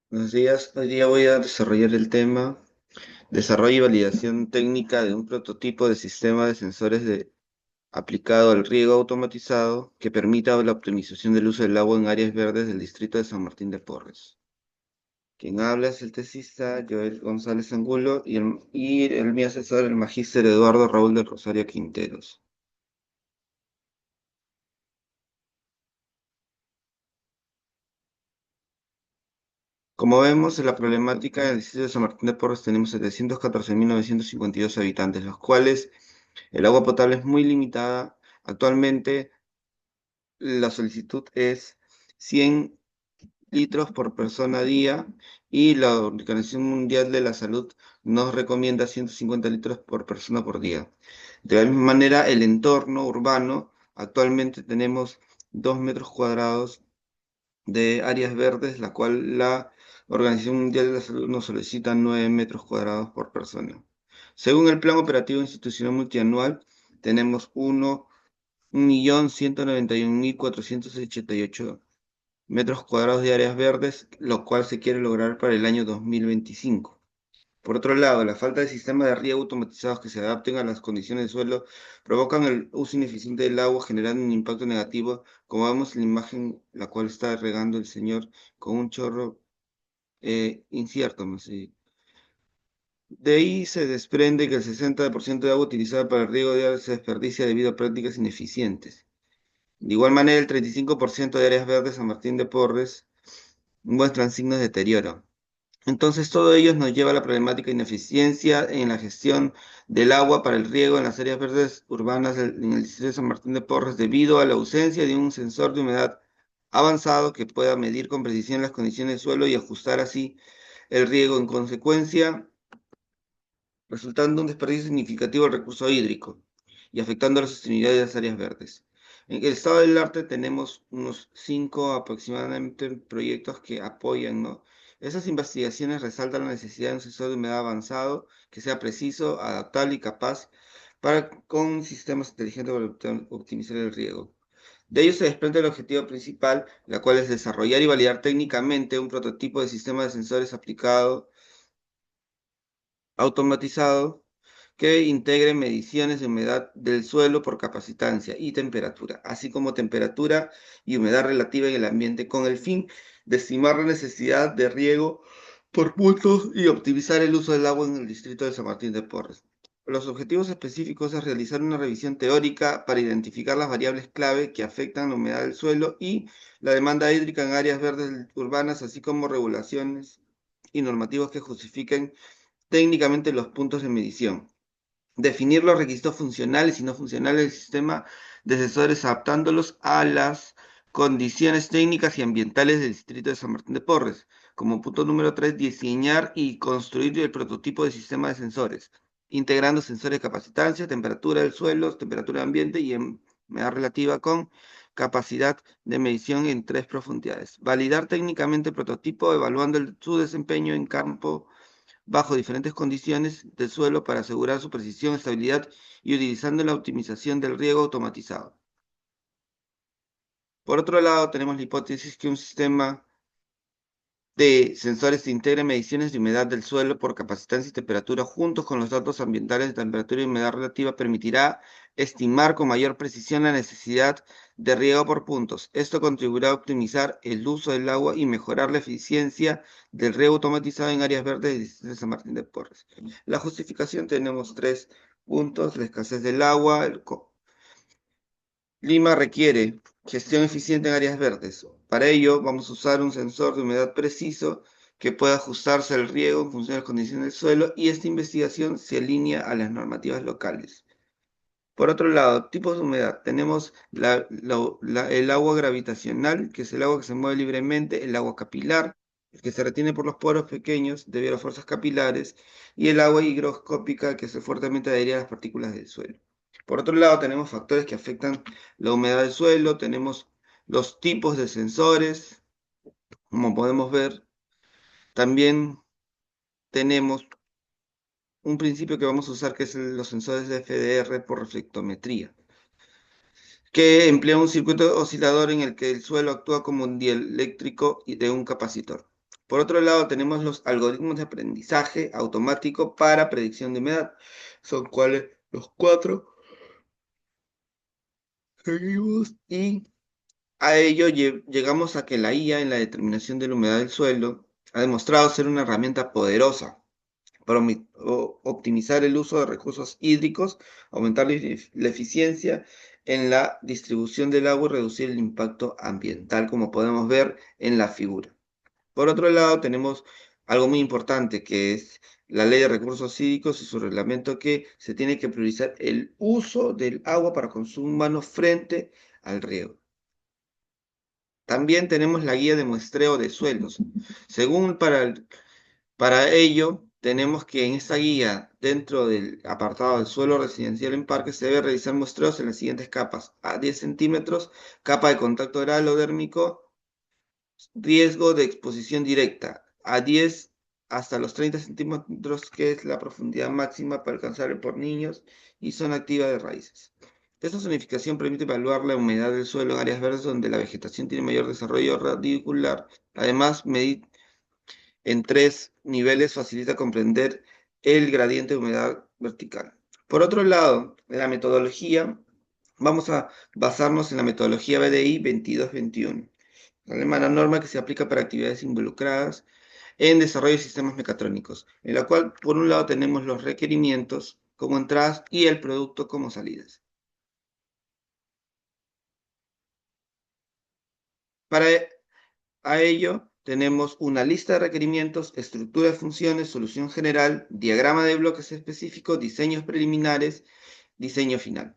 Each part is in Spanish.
Buenos días, hoy día voy a desarrollar el tema desarrollo y validación técnica de un prototipo de sistema de sensores aplicado al riego automatizado que permita la optimización del uso del agua en áreas verdes del distrito de San Martín de Porres. Quien habla es el tesista Joel González Angulo y mi asesor, el magíster Eduardo Raúl del Rosario Quinteros. Como vemos, en la problemática del distrito de San Martín de Porres tenemos 714.952 habitantes, los cuales el agua potable es muy limitada. Actualmente la solicitud es 100 litros por persona a día y la Organización Mundial de la Salud nos recomienda 150 litros por persona por día. De la misma manera, el entorno urbano, actualmente tenemos 2 metros cuadrados de áreas verdes, la cual la Organización Mundial de la Salud nos solicita 9 metros cuadrados por persona. Según el Plan Operativo Institucional Multianual, tenemos 1.191.488 metros cuadrados de áreas verdes, lo cual se quiere lograr para el año 2025. Por otro lado, la falta de sistemas de riego automatizados que se adapten a las condiciones del suelo provocan el uso ineficiente del agua, generando un impacto negativo, como vemos en la imagen, la cual está regando el señor con un chorro incierto, ¿no? Sí. De ahí se desprende que el 60% de agua utilizada para el riego diario se desperdicia debido a prácticas ineficientes. De igual manera, el 35% de áreas verdes San Martín de Porres muestran signos de deterioro. Entonces, todo ello nos lleva a la problemática de ineficiencia en la gestión del agua para el riego en las áreas verdes urbanas en el distrito de San Martín de Porres debido a la ausencia de un sensor de humedad avanzado que pueda medir con precisión las condiciones del suelo y ajustar así el riego en consecuencia, resultando un desperdicio significativo del recurso hídrico y afectando la sostenibilidad de las áreas verdes. En el estado del arte tenemos unos 5 aproximadamente proyectos que apoyan, ¿no? Esas investigaciones resaltan la necesidad de un sensor de humedad avanzado que sea preciso, adaptable y capaz con sistemas inteligentes para optimizar el riego. De ello se desprende el objetivo principal, la cual es desarrollar y validar técnicamente un prototipo de sistema de sensores aplicado automatizado que integre mediciones de humedad del suelo por capacitancia y temperatura, así como temperatura y humedad relativa en el ambiente, con el fin de estimar la necesidad de riego por puntos y optimizar el uso del agua en el distrito de San Martín de Porres. Los objetivos específicos es realizar una revisión teórica para identificar las variables clave que afectan la humedad del suelo y la demanda hídrica en áreas verdes urbanas, así como regulaciones y normativos que justifiquen técnicamente los puntos de medición. Definir los requisitos funcionales y no funcionales del sistema de sensores adaptándolos a las condiciones técnicas y ambientales del distrito de San Martín de Porres. Como punto número 3, diseñar y construir el prototipo de sistema de sensores, integrando sensores de capacitancia, temperatura del suelo, temperatura de ambiente y en humedad relativa con capacidad de medición en 3 profundidades. Validar técnicamente el prototipo, evaluando su desempeño en campo bajo diferentes condiciones del suelo para asegurar su precisión, estabilidad y utilizando la optimización del riego automatizado. Por otro lado, tenemos la hipótesis que un sistema de sensores integra mediciones de humedad del suelo por capacitancia y temperatura juntos con los datos ambientales de temperatura y humedad relativa permitirá estimar con mayor precisión la necesidad de riego por puntos. Esto contribuirá a optimizar el uso del agua y mejorar la eficiencia del riego automatizado en áreas verdes de San Martín de Porres. La justificación tenemos 3 puntos: la escasez del agua, Lima requiere gestión eficiente en áreas verdes. Para ello, vamos a usar un sensor de humedad preciso que pueda ajustarse al riego en función de las condiciones del suelo y esta investigación se alinea a las normativas locales. Por otro lado, tipos de humedad. Tenemos el agua gravitacional, que es el agua que se mueve libremente, el agua capilar, el que se retiene por los poros pequeños debido a las fuerzas capilares, y el agua higroscópica, que se fuertemente adhiere a las partículas del suelo. Por otro lado, tenemos factores que afectan la humedad del suelo, tenemos los tipos de sensores, como podemos ver. También tenemos un principio que vamos a usar, que es los sensores de FDR por reflectometría, que emplea un circuito oscilador en el que el suelo actúa como un dieléctrico de un capacitor. Por otro lado, tenemos los algoritmos de aprendizaje automático para predicción de humedad. Son cuáles los cuatro. Seguimos y a ello llegamos a que la IA en la determinación de la humedad del suelo ha demostrado ser una herramienta poderosa para optimizar el uso de recursos hídricos, aumentar la eficiencia en la distribución del agua y reducir el impacto ambiental, como podemos ver en la figura. Por otro lado, tenemos algo muy importante que es la Ley de Recursos Hídricos y su reglamento que se tiene que priorizar el uso del agua para consumo humano frente al riego. También tenemos la guía de muestreo de suelos. Según para ello, tenemos que en esta guía, dentro del apartado del suelo residencial en parques, se debe realizar muestreos en las siguientes capas. A 10 centímetros, capa de contacto oral o dérmico, riesgo de exposición directa. A 10 hasta los 30 centímetros, que es la profundidad máxima para alcanzar por niños, y zona activa de raíces. Esta zonificación permite evaluar la humedad del suelo en áreas verdes donde la vegetación tiene mayor desarrollo radicular. Además, medir en 3 niveles facilita comprender el gradiente de humedad vertical. Por otro lado, la metodología, vamos a basarnos en la metodología BDI 2221, la alemana norma que se aplica para actividades involucradas en desarrollo de sistemas mecatrónicos, en la cual por un lado tenemos los requerimientos como entradas y el producto como salidas. Para A ello, tenemos una lista de requerimientos, estructura de funciones, solución general, diagrama de bloques específicos, diseños preliminares, diseño final.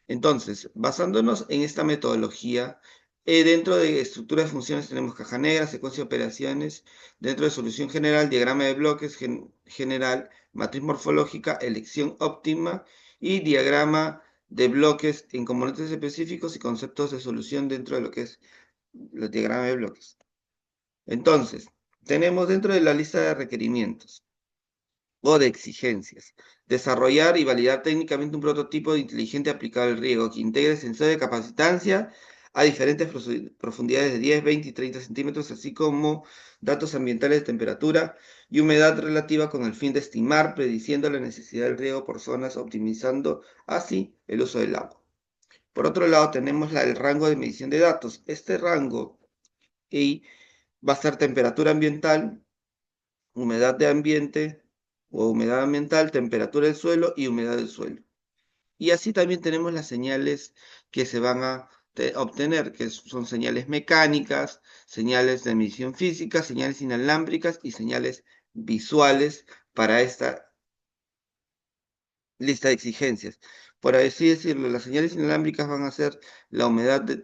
Entonces, basándonos en esta metodología, dentro de estructura de funciones tenemos caja negra, secuencia de operaciones, dentro de solución general, diagrama de bloques general, matriz morfológica, elección óptima y diagrama de bloques en componentes específicos y conceptos de solución dentro de lo que es los diagramas de bloques. Entonces, tenemos dentro de la lista de requerimientos o de exigencias, desarrollar y validar técnicamente un prototipo de inteligente aplicado al riego que integre sensores de capacitancia a diferentes profundidades de 10, 20 y 30 centímetros, así como datos ambientales de temperatura y humedad relativa con el fin de estimar, prediciendo la necesidad del riego por zonas, optimizando así el uso del agua. Por otro lado, tenemos el rango de medición de datos. Este rango y va a ser temperatura ambiental, humedad de ambiente o humedad ambiental, temperatura del suelo y humedad del suelo. Y así también tenemos las señales que se van a obtener, que son señales mecánicas, señales de medición física, señales inalámbricas y señales visuales para esta lista de exigencias. Por así decirlo, las señales inalámbricas van a ser la humedad de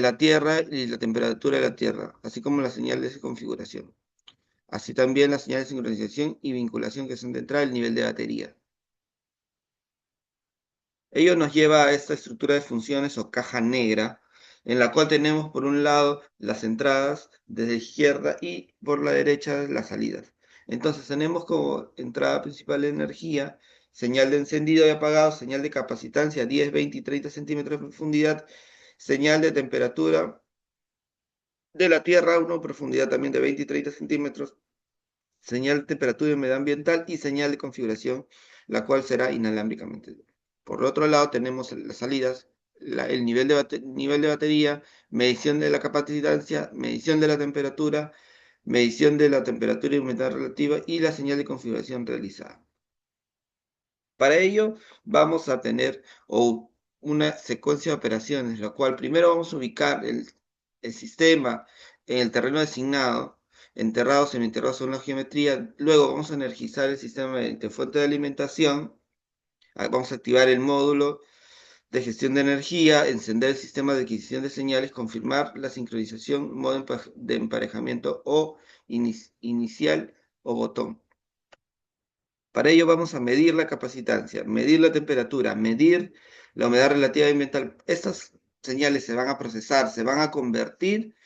la tierra y la temperatura de la tierra, así como las señales de configuración. Así también las señales de sincronización y vinculación que son de entrada, el nivel de batería. Ello nos lleva a esta estructura de funciones o caja negra, en la cual tenemos por un lado las entradas desde la izquierda y por la derecha las salidas. Entonces tenemos como entrada principal de energía, señal de encendido y apagado, señal de capacitancia 10, 20 y 30 centímetros de profundidad, señal de temperatura de la Tierra, una profundidad también de 20 y 30 centímetros, señal de temperatura y humedad ambiental y señal de configuración, la cual será inalámbricamente. Por otro lado, tenemos las salidas, el nivel de batería, medición de la capacitancia, medición de la temperatura, medición de la temperatura y humedad relativa y la señal de configuración realizada. Para ello, vamos a tener una secuencia de operaciones, la cual primero vamos a ubicar el sistema en el terreno designado, enterrado, semienterrado según la geometría. Luego vamos a energizar el sistema mediante fuente de alimentación. Vamos a activar el módulo de gestión de energía, encender el sistema de adquisición de señales, confirmar la sincronización, modo de emparejamiento o inicial o botón. Para ello vamos a medir la capacitancia, medir la temperatura, medir la humedad relativa ambiental. Estas señales se van a procesar, se van a convertir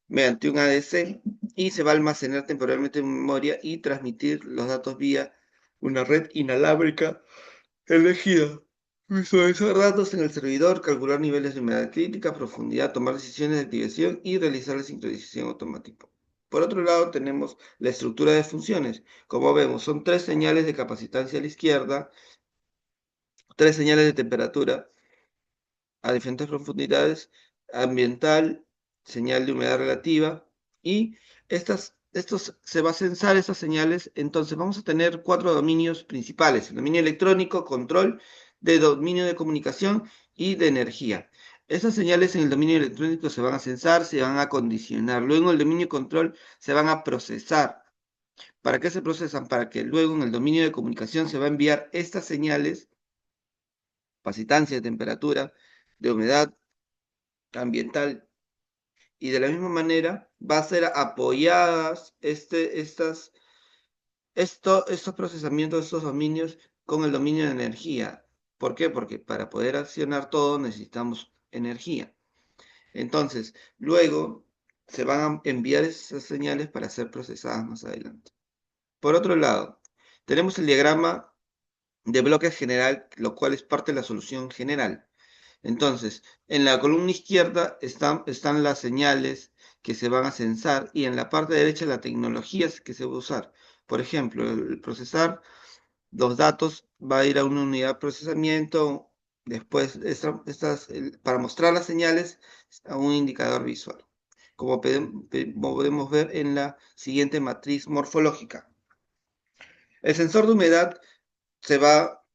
mediante un ADC y se va a almacenar temporalmente en memoria y transmitir los datos vía una red inalámbrica elegida. Visualizar datos en el servidor, calcular niveles de humedad crítica, profundidad, tomar decisiones de activación y realizar la sincronización automática. Por otro lado, tenemos la estructura de funciones. Como vemos, son tres señales de capacitancia a la izquierda, tres señales de temperatura a diferentes profundidades, ambiental, señal de humedad relativa, y estos se va a censar esas señales. Entonces vamos a tener cuatro dominios principales: el dominio electrónico, control, de dominio de comunicación y de energía. Esas señales en el dominio electrónico se van a censar, se van a condicionar. Luego en el dominio control se van a procesar. ¿Para qué se procesan? Para que luego en el dominio de comunicación se va a enviar estas señales: capacitancia de temperatura, de humedad ambiental, y de la misma manera va a ser apoyadas estos procesamientos, estos dominios con el dominio de energía. ¿Por qué? Porque para poder accionar todo necesitamos energía. Entonces, luego se van a enviar esas señales para ser procesadas más adelante. Por otro lado, tenemos el diagrama de bloques general, lo cual es parte de la solución general. Entonces, en la columna izquierda están las señales que se van a censar, y en la parte derecha las tecnologías que se va a usar. Por ejemplo, el procesar los datos va a ir a una unidad de procesamiento, después para mostrar las señales a un indicador visual, como podemos ver en la siguiente matriz morfológica. El sensor de humedad se va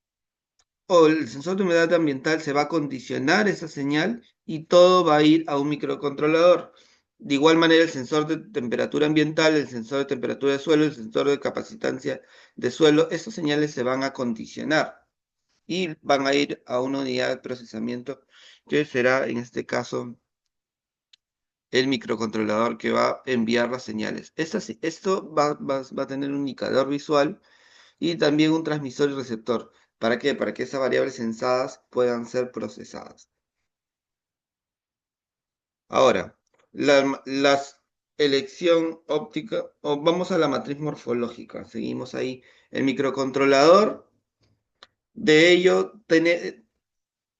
o el sensor de humedad ambiental se va a condicionar esa señal, y todo va a ir a un microcontrolador. De igual manera, el sensor de temperatura ambiental, el sensor de temperatura de suelo, el sensor de capacitancia de suelo, estas señales se van a condicionar y van a ir a una unidad de procesamiento, que será en este caso el microcontrolador que va a enviar las señales. Esto va a tener un indicador visual y también un transmisor y receptor. ¿Para qué? Para que esas variables sensadas puedan ser procesadas. Ahora, la elección óptica, o vamos a la matriz morfológica, seguimos ahí. El microcontrolador, de ello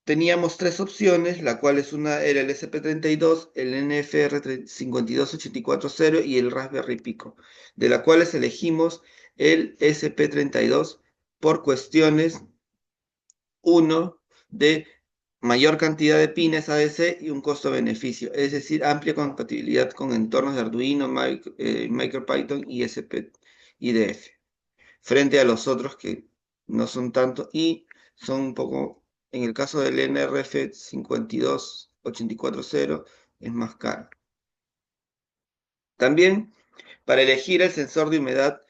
teníamos tres opciones, la cual una era el SP32, el NFR 52840 y el Raspberry Pico, de la cuales elegimos el SP32 por cuestiones, uno, de mayor cantidad de pines ADC y un costo-beneficio, es decir, amplia compatibilidad con entornos de Arduino, MicroPython y IDF, frente a los otros que no son tanto y son un poco, en el caso del NRF 52840, es más caro. También, para elegir el sensor de humedad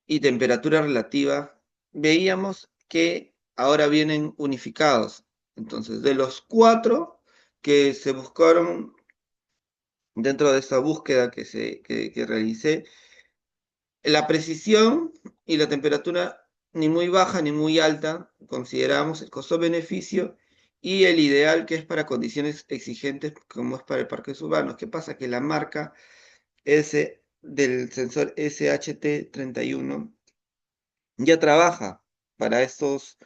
y temperatura relativa, veíamos que ahora vienen unificados. Entonces, de los cuatro que se buscaron dentro de esta búsqueda que realicé, la precisión y la temperatura ni muy baja ni muy alta, consideramos el costo-beneficio, y el ideal, que es para condiciones exigentes como es para parques urbanos. ¿Qué pasa? Que la marca S del sensor SHT31 ya trabaja para estos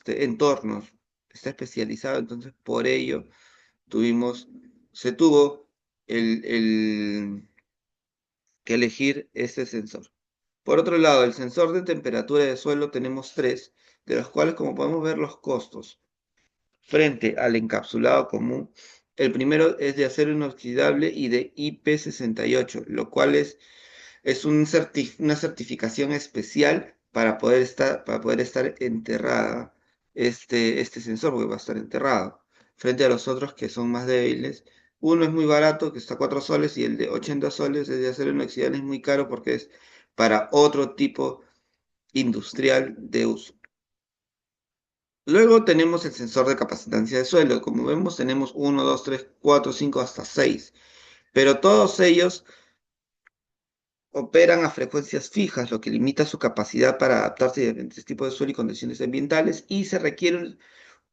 entornos, está especializado. Entonces por ello se tuvo que elegir este sensor. Por otro lado, el sensor de temperatura de suelo tenemos tres, de los cuales, como podemos ver, los costos frente al encapsulado común. El primero es de acero inoxidable y de IP68, lo cual es una certificación especial para poder estar enterrada este sensor, porque va a estar enterrado, frente a los otros que son más débiles. Uno es muy barato, que está a 4 soles, y el de 80 soles es de acero inoxidable, es muy caro porque es para otro tipo industrial de uso. Luego tenemos el sensor de capacitancia de suelo. Como vemos, tenemos 1, 2, 3, 4, 5, hasta 6. Pero todos ellos operan a frecuencias fijas, lo que limita su capacidad para adaptarse a diferentes tipos de suelo y condiciones ambientales, y se requiere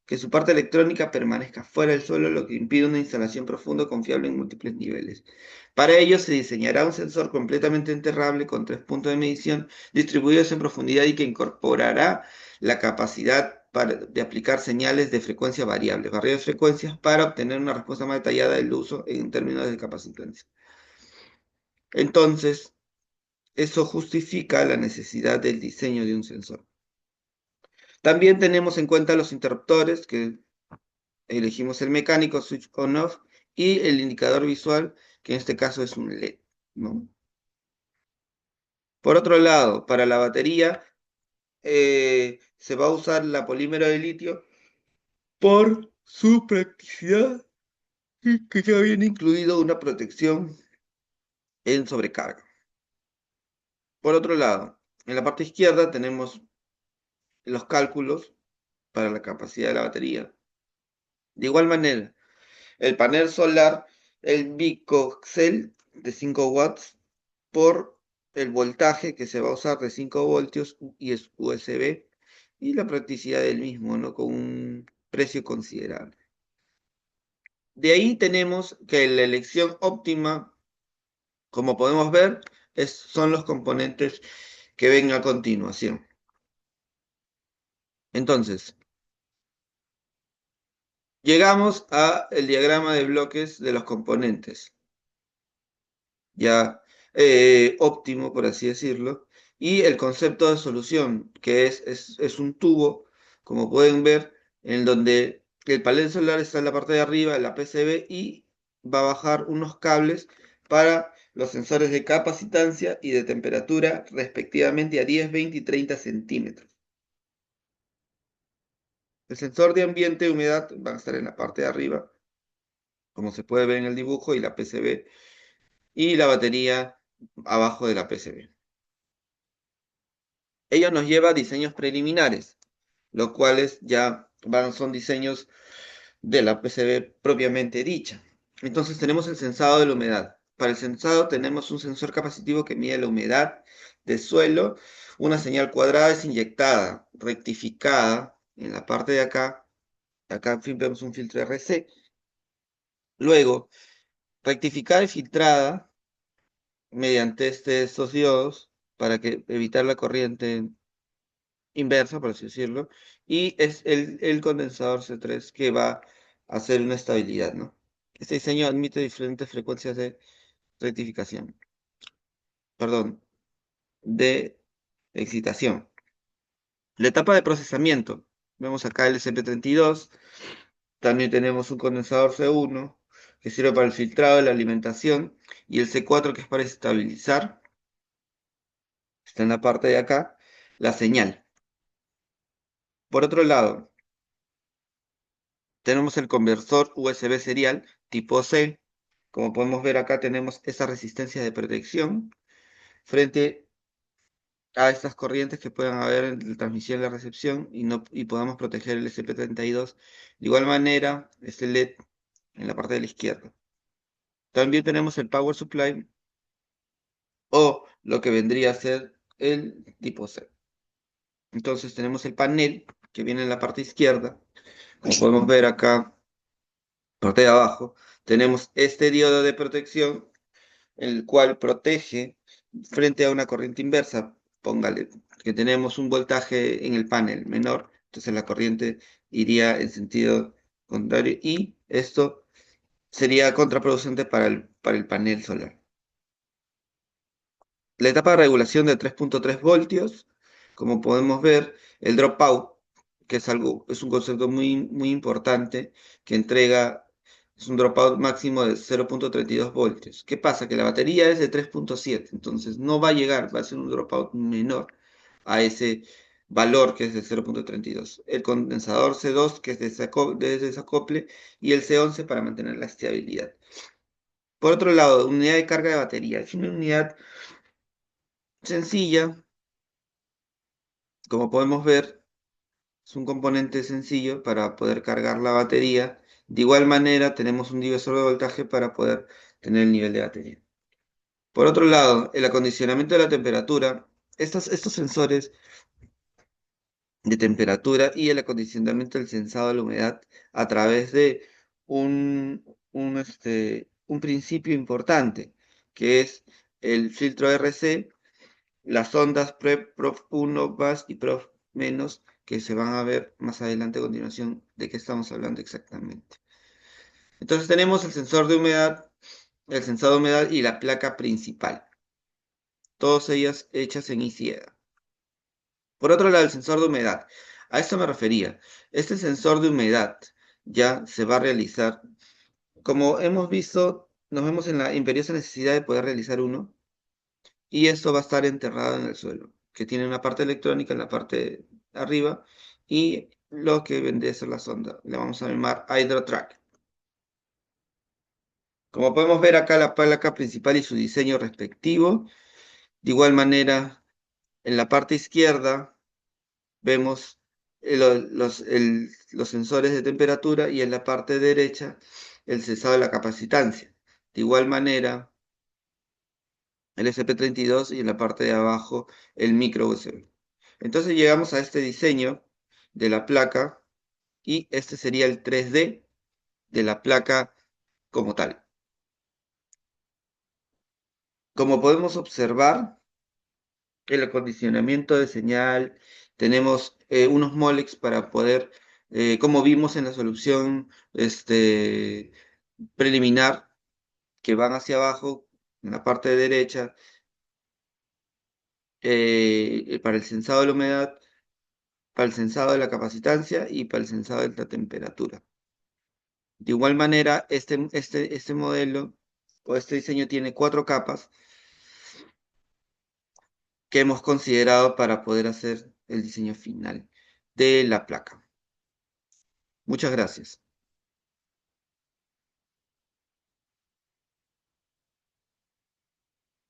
que su parte electrónica permanezca fuera del suelo, lo que impide una instalación profunda y confiable en múltiples niveles. Para ello se diseñará un sensor completamente enterrable con 3 puntos de medición distribuidos en profundidad, y que incorporará la capacidad de aplicar señales de frecuencia variable, barrido de frecuencias, para obtener una respuesta más detallada del uso en términos de capacitancia. Entonces, eso justifica la necesidad del diseño de un sensor. También tenemos en cuenta los interruptores, que elegimos el mecánico, switch on-off, y el indicador visual, que en este caso es un LED, ¿no? Por otro lado, para la batería, se va a usar la polímero de litio por su practicidad y que ya viene incluido una protección en sobrecarga. Por otro lado, en la parte izquierda tenemos los cálculos para la capacidad de la batería. De igual manera, el panel solar, el bicoxel de 5 watts por el voltaje que se va a usar de 5 voltios y es USB y la practicidad del mismo, ¿no? Con un precio considerable. De ahí tenemos que la elección óptima, como podemos ver, son los componentes que ven a continuación. Entonces, llegamos al diagrama de bloques de los componentes, ya óptimo, por así decirlo, y el concepto de solución, que es un tubo, como pueden ver, en donde el panel solar está en la parte de arriba, la PCB, y va a bajar unos cables para los sensores de capacitancia y de temperatura, respectivamente a 10, 20 y 30 centímetros. El sensor de ambiente y humedad va a estar en la parte de arriba, como se puede ver en el dibujo, y la PCB, y la batería abajo de la PCB. Ello nos lleva a diseños preliminares, los cuales ya son diseños de la PCB propiamente dicha. Entonces tenemos el sensado de la humedad. Para el sensado tenemos un sensor capacitivo que mide la humedad del suelo. Una señal cuadrada es inyectada, rectificada en la parte de acá. Acá vemos un filtro RC. Luego, rectificada y filtrada mediante estos diodos para evitar la corriente inversa, por así decirlo, y es el condensador C3 que va a hacer una estabilidad, ¿no? Este diseño admite diferentes frecuencias de rectificación, perdón, de excitación. La etapa de procesamiento, vemos acá el SP32, también tenemos un condensador C1 que sirve para el filtrado de la alimentación y el C4 que es para estabilizar, está en la parte de acá, la señal. Por otro lado, tenemos el conversor USB serial tipo C. Como podemos ver acá tenemos esa resistencia de protección frente a estas corrientes que puedan haber en la transmisión y la recepción y podamos proteger el SP32. De igual manera, este LED en la parte de la izquierda. También tenemos el Power Supply o lo que vendría a ser el tipo C. Entonces tenemos el panel que viene en la parte izquierda. Como podemos ver acá, parte de abajo, tenemos este diodo de protección el cual protege frente a una corriente inversa. Póngale que tenemos un voltaje en el panel menor, entonces la corriente iría en sentido contrario y esto sería contraproducente para el panel solar. La etapa de regulación de 3.3 voltios, como podemos ver, el dropout, que es un concepto muy importante que entrega, es un dropout máximo de 0.32 voltios. ¿Qué pasa? Que la batería es de 3.7, entonces no va a llegar, va a ser un dropout menor a ese valor que es de 0.32. El condensador C2, que es de desacople, y el C11 para mantener la estabilidad. Por otro lado, unidad de carga de batería. Es una unidad sencilla, como podemos ver, es un componente sencillo para poder cargar la batería. De igual manera, tenemos un divisor de voltaje para poder tener el nivel de batería. Por otro lado, el acondicionamiento de la temperatura. Estos sensores de temperatura y el acondicionamiento del sensado de la humedad a través de un principio importante, que es el filtro RC, las ondas PREP, PROF 1, VAS y PROF- que se van a ver más adelante a continuación de qué estamos hablando exactamente. Entonces tenemos el sensor de humedad, el sensor de humedad y la placa principal, todas ellas hechas en ICIEDA. Por otro lado, el sensor de humedad. A esto me refería. Este sensor de humedad ya se va a realizar. Como hemos visto, nos vemos en la imperiosa necesidad de poder realizar uno, y esto va a estar enterrado en el suelo, que tiene una parte electrónica en la parte de arriba y lo que vendría a ser la sonda. Le vamos a llamar HydroTrack. Como podemos ver acá la placa principal y su diseño respectivo. De igual manera, en la parte izquierda vemos los sensores de temperatura y en la parte derecha el sensor de la capacitancia. De igual manera, el SP32 y en la parte de abajo el micro USB. Entonces llegamos a este diseño de la placa y este sería el 3D de la placa como tal. Como podemos observar, el acondicionamiento de señal, tenemos unos molecs para poder, como vimos en la solución preliminar, que van hacia abajo, en la parte derecha, para el sensado de la humedad, para el sensado de la capacitancia y para el sensado de la temperatura. De igual manera, este modelo o este diseño tiene 4 capas que hemos considerado para poder hacer el diseño final de la placa. Muchas gracias.